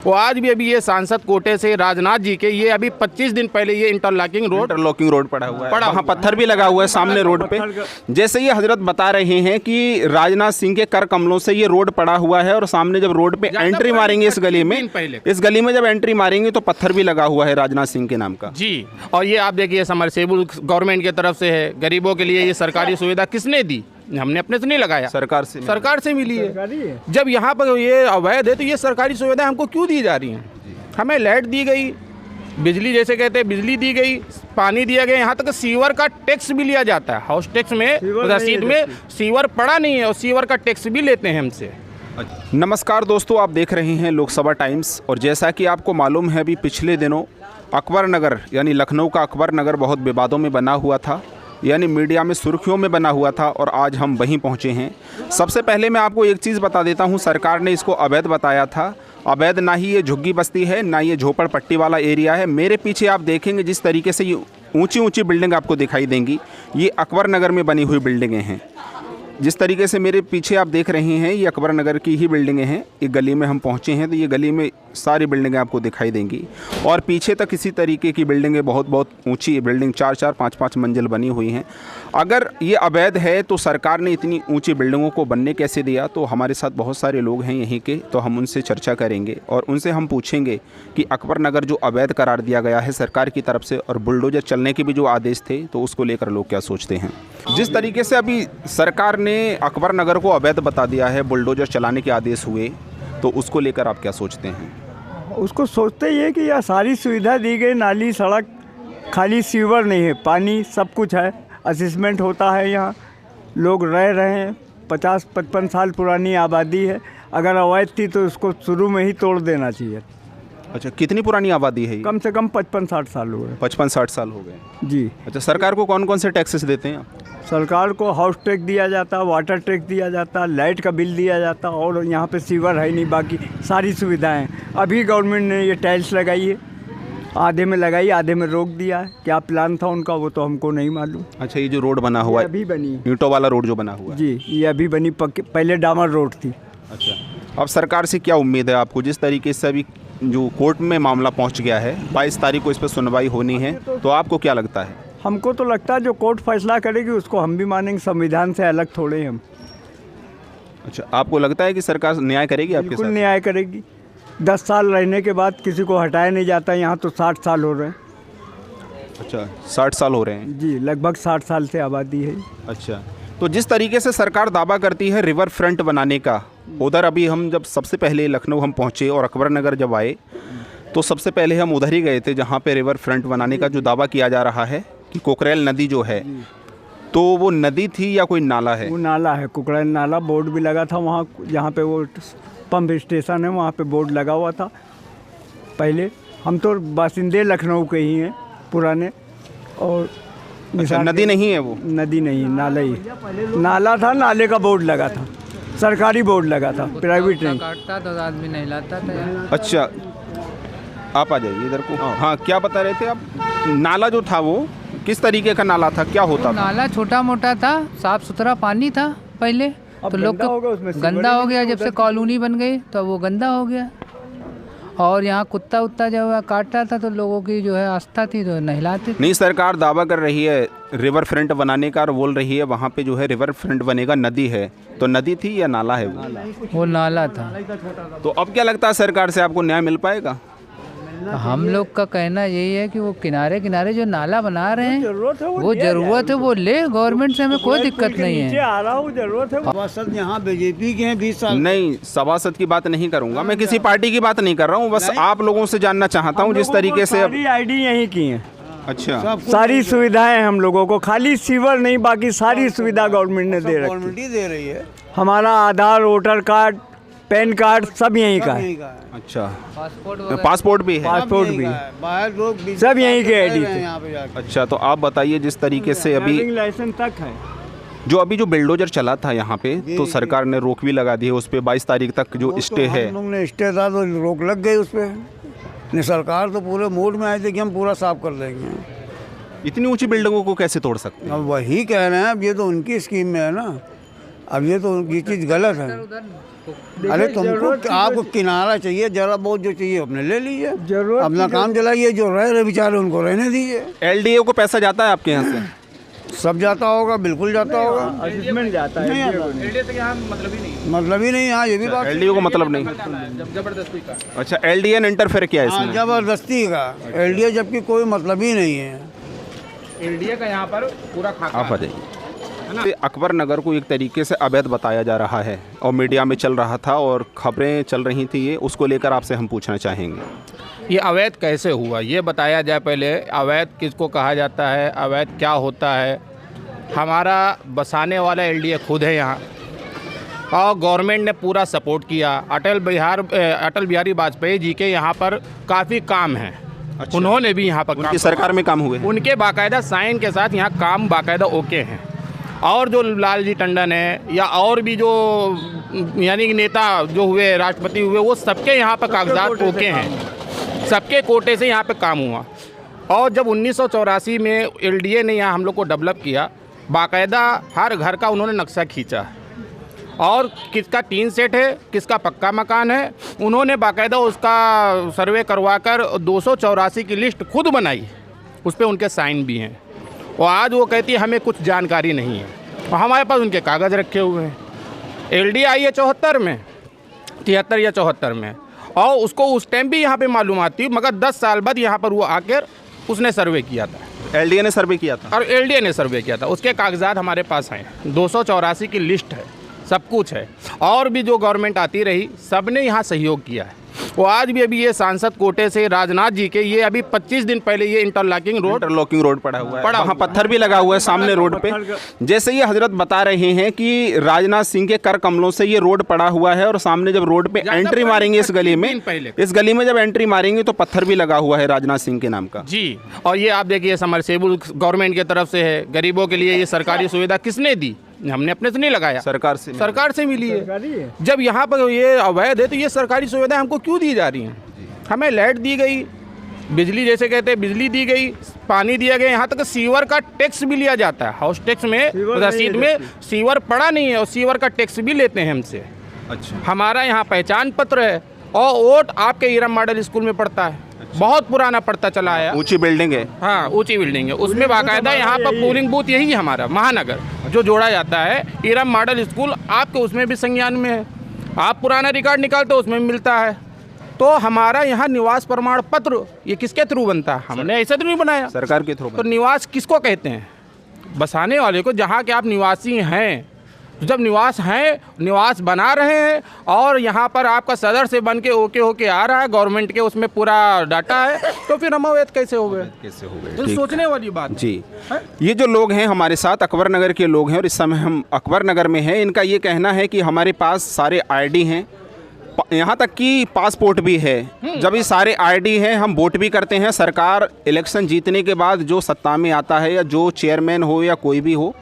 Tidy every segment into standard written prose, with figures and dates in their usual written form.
वो आज भी अभी ये सांसद कोटे से राजनाथ जी के ये अभी 25 दिन पहले ये इंटरलॉकिंग रोड पड़ा हुआ है, वहाँ पत्थर भी लगा हुआ है सामने रोड पे। जैसे ये हजरत बता रहे हैं कि राजनाथ सिंह के कर कमलों से ये रोड पड़ा हुआ है और सामने जब रोड पे एंट्री मारेंगे इस गली में जब एंट्री मारेंगे तो पत्थर भी लगा हुआ है राजनाथ सिंह के नाम का जी। और ये आप देखिए समरसेबुल गवर्नमेंट की तरफ से है, गरीबों के लिए ये सरकारी सुविधा किसने दी? हमने अपने से नहीं लगाया, सरकार से मिली है। जब यहाँ पर ये अवैध है तो ये सरकारी सुविधाएं हमको क्यों दी जा रही हैं? हमें लाइट दी गई, बिजली जैसे कहते हैं बिजली दी गई, पानी दिया गया, यहाँ तक सीवर का टैक्स भी लिया जाता है। हाउस टैक्स में रसीद में सीवर पड़ा नहीं है और सीवर का टैक्स भी लेते हैं हमसे। नमस्कार दोस्तों, आप देख रहे हैं लोकसभा टाइम्स। और जैसा कि आपको मालूम है, अभी पिछले दिनों अकबर नगर यानी लखनऊ का अकबर नगर बहुत विवादों में बना हुआ था, यानी मीडिया में सुर्खियों में बना हुआ था और आज हम वहीं पहुंचे हैं। सबसे पहले मैं आपको एक चीज़ बता देता हूं, सरकार ने इसको अवैध बताया था। अवैध ना ही ये झुग्गी बस्ती है, ना ये झोपड़पट्टी वाला एरिया है। मेरे पीछे आप देखेंगे जिस तरीके से ये ऊंची ऊंची बिल्डिंग आपको दिखाई देंगी, ये अकबर नगर में बनी हुई बिल्डिंगें हैं। जिस तरीके से मेरे पीछे आप देख रहे हैं, ये अकबर नगर की ही बिल्डिंगें हैं। एक गली में हम पहुंचे हैं तो ये गली में सारी बिल्डिंगें आपको दिखाई देंगी और पीछे तक इसी तरीके की बिल्डिंगें, बहुत ऊंची बिल्डिंग 4-4, 5-5 मंजिल बनी हुई हैं। अगर ये अवैध है तो सरकार ने इतनी ऊंची बिल्डिंगों को बनने कैसे दिया? तो हमारे साथ बहुत सारे लोग हैं यहीं के, तो हम उनसे चर्चा करेंगे और उनसे हम पूछेंगे कि अकबर नगर जो अवैध करार दिया गया है सरकार की तरफ से और बुलडोजर चलने के भी जो आदेश थे, तो उसको लेकर लोग क्या सोचते हैं। जिस तरीके से अभी सरकार ने अकबर नगर को अवैध बता दिया है, बुलडोजर चलाने के आदेश हुए, तो उसको लेकर आप क्या सोचते हैं? उसको सोचते ही है कि यह सारी सुविधा दी गई, नाली सड़क, खाली सीवर नहीं है, पानी सब कुछ है, असेसमेंट होता है, यहाँ लोग रह रहे हैं, 50-55 साल पुरानी आबादी है। अगर अवैध थी तो उसको शुरू में ही तोड़ देना चाहिए। अच्छा, कितनी पुरानी आबादी है ये? कम से कम 55-60 साल हो गए। 55-60 साल हो गए जी। अच्छा, सरकार को कौन कौन से टैक्सेस देते हैं? सरकार को हाउस टैक्स दिया जाता, वाटर टैक्स दिया जाता, लाइट का बिल दिया जाता और यहाँ पे सीवर है नहीं, बाकी सारी सुविधाएं। अभी गवर्नमेंट ने ये टाइल्स लगाई है, आधे में लगाई, आधे में रोक दिया है। क्या प्लान था उनका वो तो हमको नहीं मालूम। अच्छा, ये जो रोड बना हुआ है अभी बनी, ईंटों वाला रोड जो बना हुआ है जी, ये अभी बनी, पहले डामर रोड थी। अच्छा, अब सरकार से क्या उम्मीद है आपको? जिस तरीके से अभी जो कोर्ट में मामला पहुंच गया है, 22 तारीख को इस पर सुनवाई होनी है, तो आपको क्या लगता है? हमको तो लगता है जो कोर्ट फैसला करेगी उसको हम भी मानेंगे, संविधान से अलग थोड़े हम। अच्छा, आपको लगता है कि सरकार न्याय करेगी आपके साथ? बिल्कुल न्याय करेगी। 10 साल रहने के बाद किसी को हटाया नहीं जाता, यहाँ तो 60 साल हो रहे हैं। अच्छा, 60 साल हो रहे हैं जी, लगभग 60 साल से आबादी है। अच्छा, तो जिस तरीके से सरकार दावा करती है रिवर फ्रंट बनाने का, उधर अभी हम जब सबसे पहले लखनऊ हम पहुँचे और अकबर नगर जब आए तो सबसे पहले हम उधर ही गए थे जहाँ पे रिवर फ्रंट बनाने का जो दावा किया जा रहा है कि कोकरेल नदी जो है, तो वो नदी थी या कोई नाला है? वो नाला है, कोकरेल नाला। बोर्ड भी लगा था वहाँ, जहाँ पे वो पंप स्टेशन है वहाँ पे बोर्ड लगा हुआ था पहले। हम तो बासिंदे लखनऊ के ही हैं पुराने। और अच्छा, नदी नहीं है वो? नदी नहीं, नाला ही, नाला था, नाले का बोर्ड लगा था, सरकारी बोर्ड लगा था, प्राइवेट नहीं। काटता तो आदमी नहीं लाता था। अच्छा, आप आ जाइए इधर को। हाँ, क्या बता रहे थे आप? नाला जो था वो किस तरीके का नाला था, क्या होता था? नाला छोटा मोटा था, साफ सुथरा पानी था पहले, तो लोग गंदा हो गया। जब से कॉलोनी बन गई तो वो गंदा हो गया। और यहाँ कुत्ता उत्ता जब काटता था तो लोगों की जो है आस्था थी तो नहलाते। नहीं, सरकार दावा कर रही है रिवर फ्रंट बनाने का और बोल रही है वहाँ पे जो है रिवर फ्रंट बनेगा, नदी है। तो नदी थी या नाला है वो नाला था। तो अब क्या लगता है सरकार से आपको न्याय मिल पाएगा? हम लोग का कहना यही है कि वो किनारे किनारे जो नाला बना रहे हैं वो जरूरत है वो ले, गवर्नमेंट से हमें कोई दिक्कत नहीं है। सभासद यहाँ बीजेपी के हैं 20 साल। नहीं, सभासद की बात नहीं करूँगा मैं, किसी पार्टी की बात नहीं कर रहा हूँ, बस आप लोगों से जानना चाहता हूँ जिस तरीके से। ID यहीं की है। अच्छा, सारी सुविधाएं हम लोगों को, खाली सीवर नहीं, बाकी सारी सुविधा गवर्नमेंट ने दे रही है। हमारा आधार, वोटर कार्ड, पैन कार्ड सब यहीं का है। अच्छा, पासपोर्ट भी है? पासपोर्ट भी, सब यहीं के ID थे। अच्छा, तो आप बताइए जिस तरीके से अभी लाइसेंस तक है, जो बिल्डोजर चला था यहाँ पे, तो सरकार ने रोक भी लगा दी है उस पर। 22 तारीख तक जो स्टे है, हम लोग ने स्टे था तो रोक लग गई उस पर। सरकार तो पूरे मूड में आई थी कि हम पूरा साफ कर देंगे। इतनी ऊंची बिल्डिंगों को कैसे तोड़ सकते हैं? अब वही कह रहे हैं, अब ये तो उनकी स्कीम में है ना। अब ये तो ये चीज़ गलत है। अरे तुमको आपको किनारा चाहिए, जरा बहुत जो चाहिए अपने ले लीजिए, जरूरत अपना काम चलाइए, जो रह रहे बेचारे उनको रहने दीजिए। एलडीए को पैसा जाता है आपके यहाँ से? सब जाता होगा, बिल्कुल जाता होगा। असिस्मेंट जाता है, नहीं आता। मतलब ही नहीं। हाँ, ये भी बात एलडीए को मतलब नहीं। जबरदस्ती का। अच्छा, एलडीए ने इंटरफेयर किया हाँ, इसमें? जबरदस्ती का एलडीए, जबकि कोई मतलब ही नहीं है। एलडीए का यहाँ पर पूरा खाका आप आ जाइए। अकबर नगर को एक तरीके से अवैध बताया जा रहा है और मीडिया में चल रहा था और खबरें चल रही थी, ये उसको लेकर आपसे हम पूछना चाहेंगे। ये अवैध कैसे हुआ ये बताया जाए पहले। अवैध किसको कहा जाता है, अवैध क्या होता है। हमारा बसाने वाला एलडीए खुद है यहाँ, और गवर्नमेंट ने पूरा सपोर्ट किया। अटल बिहारी वाजपेयी जी के यहाँ पर काफ़ी काम है। अच्छा। उन्होंने भी यहाँ पर उनकी सरकार में काम हुए? उनके बाकायदा साइन के साथ यहाँ काम बाकायदा ओके हैं। और जो लालजी टंडन है या और भी जो यानी कि नेता जो हुए, राष्ट्रपति हुए, वो सबके यहाँ पर कागजात ओके हैं, सबके कोटे से यहाँ पे काम हुआ। और जब 1984 में एलडीए ने यहाँ हम लोग को डेवलप किया, बाकायदा हर घर का उन्होंने नक्शा खींचा और किसका टीन सेट है, किसका पक्का मकान है, उन्होंने बाकायदा उसका सर्वे करवाकर 284 की लिस्ट खुद बनाई, उस पर उनके साइन भी हैं। और आज वो कहती है हमें कुछ जानकारी नहीं है, और हमारे पास उनके कागज़ रखे हुए हैं। एलडीए आई है 74 में, 73 या 74 में, और उसको उस टाइम भी यहाँ पे मालूमात थी, मगर 10 साल बाद यहाँ पर वो आकर उसने सर्वे किया था। एलडीए ने सर्वे किया था? और एलडीए ने सर्वे किया था, उसके कागजात हमारे पास हैं, 284 की लिस्ट है, सब कुछ है। और भी जो गवर्नमेंट आती रही, सब ने यहाँ सहयोग किया है। वो आज भी अभी ये सांसद कोटे से राजनाथ जी के, ये अभी 25 दिन पहले ये इंटरलॉकिंग रोड पड़ा हुआ है, वहाँ पत्थर भी लगा हुआ है सामने रोड पे। जैसे ये हजरत बता रहे हैं कि राजनाथ सिंह के कर कमलों से ये रोड पड़ा हुआ है, और सामने जब रोड पे एंट्री मारेंगे इस गली में जब एंट्री मारेंगे तो पत्थर भी लगा हुआ है राजनाथ सिंह के नाम का जी। और ये आप देखिए समरसेबुल गवर्नमेंट की तरफ से है, गरीबों के लिए ये सरकारी सुविधा किसने दी? हमने अपने से नहीं लगाया, सरकार से मिली है। जब यहाँ पर ये अवैध है तो ये सरकारी सुविधा हमको क्यों दी जा रही हैं? हमें लाइट दी गई, बिजली जैसे कहते हैं बिजली दी गई, पानी दिया गया, यहाँ तक सीवर का टैक्स भी लिया जाता है। हाउस टैक्स में रसीद में सीवर पड़ा नहीं है और सीवर का टैक्स भी लेते हैं हमसे। अच्छा। हमारा यहाँ पहचान पत्र है और वोट आपके ईरम मॉडल स्कूल में पड़ता है। बहुत पुराना पड़ता चला है, ऊंची बिल्डिंग है। हाँ, ऊंची बिल्डिंग है, उसमें बाकायदा यहाँ पर पोलिंग बूथ यही है हमारा महानगर जो जोड़ा जाता है। ईरम मॉडल स्कूल आपके उसमें भी संज्ञान में है, आप पुराना रिकॉर्ड निकालते हो उसमें भी मिलता है। तो हमारा यहाँ निवास प्रमाण पत्र ये किसके थ्रू बनता है? हमने ऐसे तो नहीं बनाया, सरकार के थ्रू। तो निवास किसको कहते हैं? बसाने वाले को, जहाँ के आप निवासी हैं। जब निवास हैं, निवास बना रहे हैं और यहाँ पर आपका सदर से बन के ओके होके आ रहा है, गवर्नमेंट के उसमें पूरा डाटा है, तो फिर हम अवैध कैसे हो गए? तो सोचने वाली बात जी है? ये जो लोग हैं हमारे साथ अकबर नगर के लोग हैं और इस समय हम अकबर नगर में हैं, इनका ये कहना है कि हमारे पास सारे आईडी हैं, यहाँ तक कि पासपोर्ट भी है। जब ये सारे आईडी हैं, हम वोट भी करते हैं। सरकार इलेक्शन जीतने के बाद जो सत्ता में आता है, या जो चेयरमैन हो या कोई भी हो,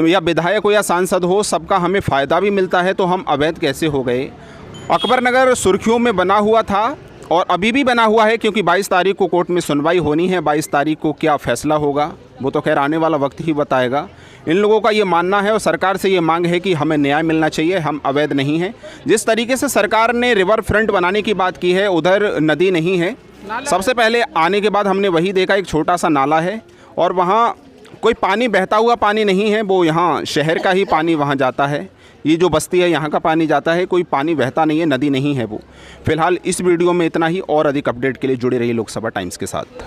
या विधायक हो या सांसद हो, सबका हमें फ़ायदा भी मिलता है, तो हम अवैध कैसे हो गए? अकबर नगर सुर्खियों में बना हुआ था और अभी भी बना हुआ है, क्योंकि 22 तारीख को कोर्ट में सुनवाई होनी है। 22 तारीख को क्या फ़ैसला होगा वो तो खैर आने वाला वक्त ही बताएगा। इन लोगों का ये मानना है और सरकार से ये मांग है कि हमें न्याय मिलना चाहिए, हम अवैध नहीं हैं। जिस तरीके से सरकार ने रिवर फ्रंट बनाने की बात की है, उधर नदी नहीं है। सबसे पहले आने के बाद हमने वही देखा, एक छोटा सा नाला है और वहाँ कोई पानी बहता हुआ पानी नहीं है, वो यहाँ शहर का ही पानी वहाँ जाता है। ये जो बस्ती है यहाँ का पानी जाता है, कोई पानी बहता नहीं है, नदी नहीं है वो। फिलहाल इस वीडियो में इतना ही, और अधिक अपडेट के लिए जुड़े रहिए लोकसभा टाइम्स के साथ।